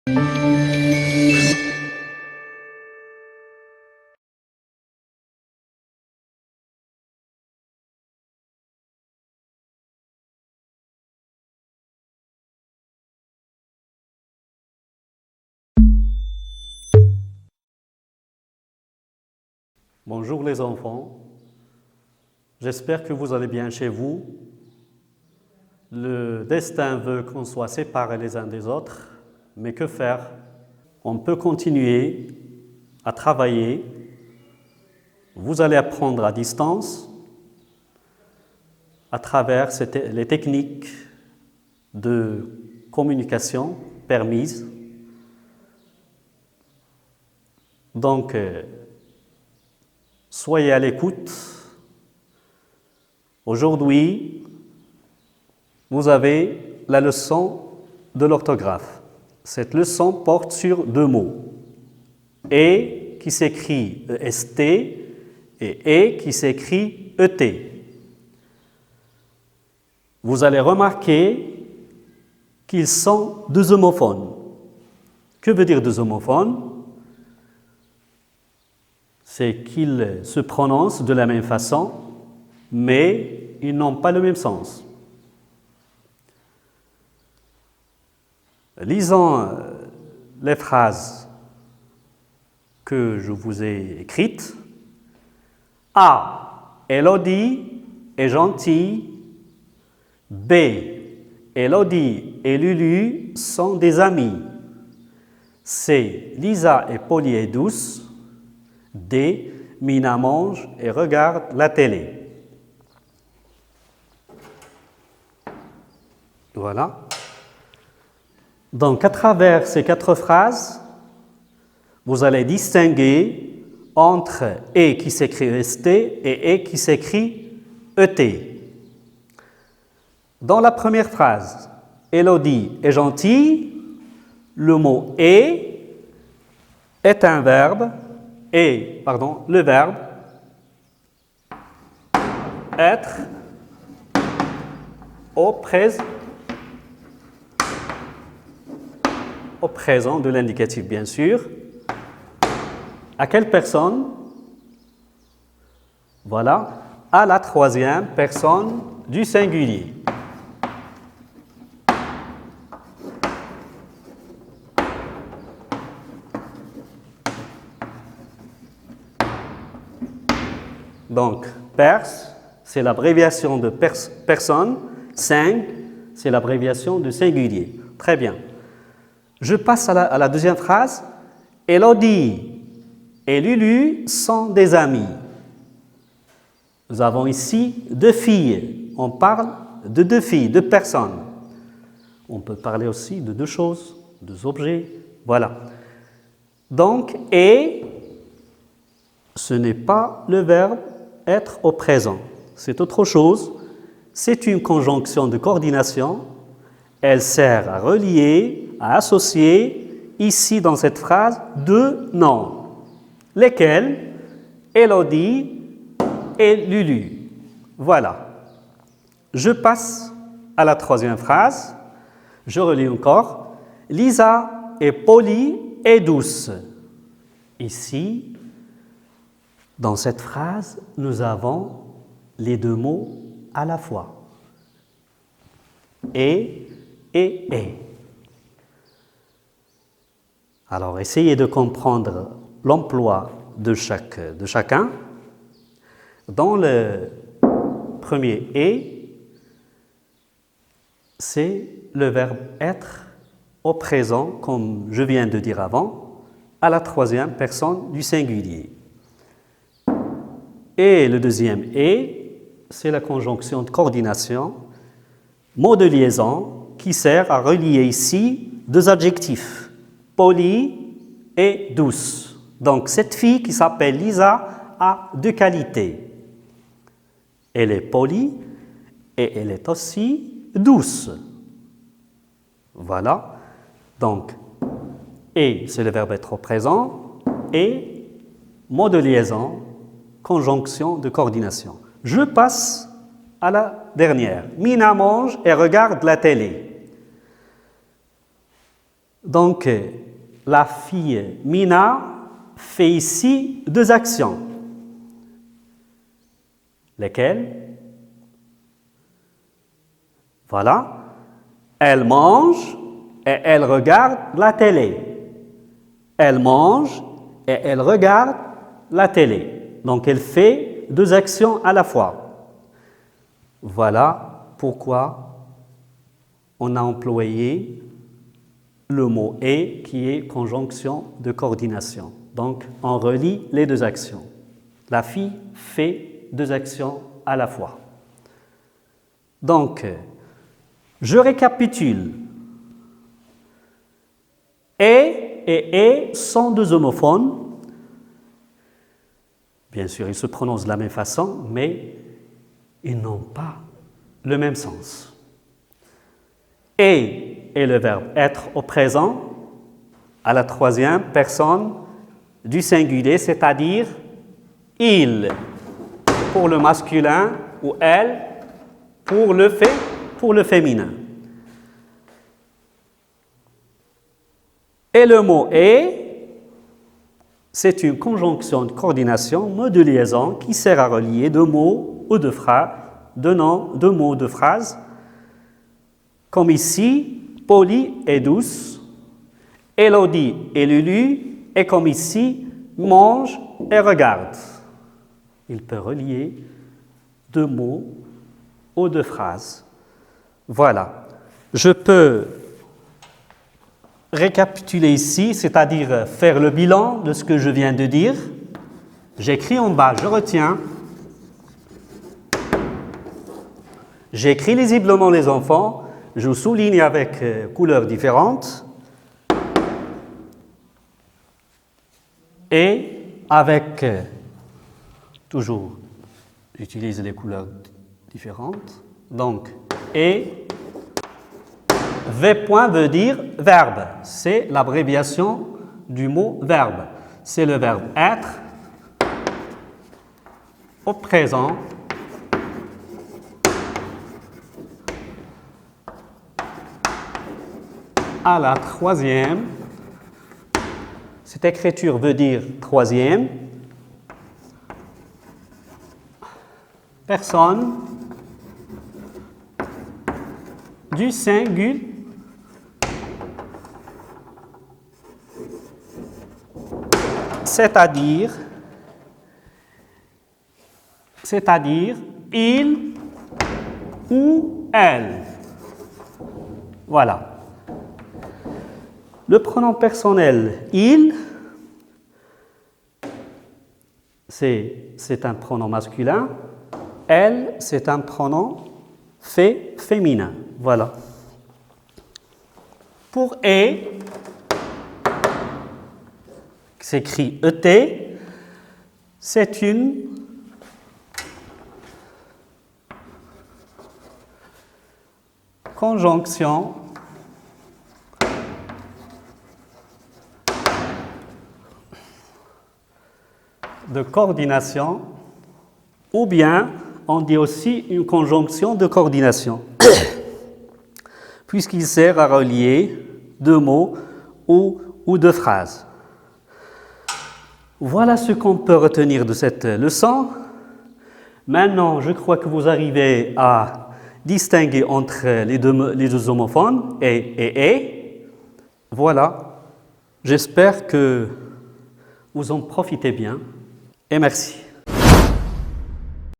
Bonjour les enfants, j'espère que vous allez bien chez vous. Le destin veut qu'on soit séparés les uns des autres, mais que faire? On peut continuer à travailler. Vous allez apprendre à distance à travers les techniques de communication permises. Donc, soyez à l'écoute. Aujourd'hui, vous avez la leçon de l'orthographe. Cette leçon porte sur deux mots. Et qui s'écrit EST et qui s'écrit ET. Vous allez remarquer qu'ils sont deux homophones. Que veut dire deux homophones? C'est qu'ils se prononcent de la même façon, mais ils n'ont pas le même sens. Lisons les phrases que je vous ai écrites. A. Elodie est gentille. B. Elodie et Lulu sont des amis. C. Lisa est polie et douce. D. Mina mange et regarde la télé. Voilà. Donc, à travers ces quatre phrases, vous allez distinguer entre « et » qui s'écrit EST et « et » qui s'écrit ET. Dans la première phrase, Elodie est gentille, le mot « est » est un verbe, le verbe être au présent de l'indicatif, bien sûr. À quelle personne? Voilà, à la troisième personne du singulier. Donc, pers, c'est l'abréviation de personne, sing, c'est l'abréviation de singulier. Très bien. Je passe à la deuxième phrase. Elodie et Lulu sont des amis. Nous avons ici deux filles. On parle de deux filles, deux personnes. On peut parler aussi de deux choses, deux objets. Voilà. Donc, et, ce n'est pas le verbe être au présent. C'est autre chose. C'est une conjonction de coordination. Elle sert à relier, à associer, ici dans cette phrase, deux noms. Lesquels? Elodie et Lulu. Voilà. Je passe à la troisième phrase. Je relis encore. Lisa est polie et douce. Ici, dans cette phrase, nous avons les deux mots à la fois. Et. Alors, essayez de comprendre l'emploi de chacun. Dans le premier « et », c'est le verbe être au présent, comme je viens de dire avant, à la troisième personne du singulier. Et le deuxième « et », c'est la conjonction de coordination, mot de liaison, qui sert à relier ici deux adjectifs, poli et douce. Donc, cette fille qui s'appelle Lisa a deux qualités. Elle est polie et elle est aussi douce. Voilà. Donc, et, c'est le verbe être au présent, et, mot de liaison, conjonction de coordination. Je passe à la dernière. Mina mange et regarde la télé. Donc, la fille Mina fait ici deux actions. Lesquelles? Voilà. Elle mange et elle regarde la télé. Elle mange et elle regarde la télé. Donc, elle fait deux actions à la fois. Voilà pourquoi on a employé le mot « et » qui est conjonction de coordination. Donc, on relie les deux actions. La fille fait deux actions à la fois. Donc, je récapitule. Et sont deux homophones. Bien sûr, ils se prononcent de la même façon, mais ils n'ont pas le même sens. Et est le verbe être au présent à la troisième personne du singulier, c'est-à-dire il pour le masculin ou elle pour le féminin. Et le mot « et », c'est une conjonction de coordination, mot de liaison qui sert à relier deux mots ou deux phrases, deux mots ou deux phrases, comme ici, Polly et douce, Elodie et Lulu, et comme ici, mange et regarde. Il peut relier deux mots ou deux phrases. Voilà. Je peux récapituler ici, c'est-à-dire faire le bilan de ce que je viens de dire. J'écris en bas, je retiens. J'écris lisiblement les enfants, je souligne avec couleurs différentes et avec, toujours, j'utilise les couleurs différentes. Donc, et V point veut dire verbe. C'est l'abréviation du mot verbe. C'est le verbe être au présent à la troisième. Cette écriture veut dire troisième personne du singulier. C'est-à-dire il ou elle. Voilà. Le pronom personnel il, c'est un pronom masculin. Elle, c'est un pronom féminin. Voilà. Pour et, qui s'écrit ET, c'est une conjonction de coordination, ou bien on dit aussi une conjonction de coordination, puisqu'il sert à relier deux mots ou deux phrases. Voilà ce qu'on peut retenir de cette leçon. Maintenant, je crois que vous arrivez à distinguer entre les deux homophones et. Voilà. J'espère que vous en profitez bien et merci.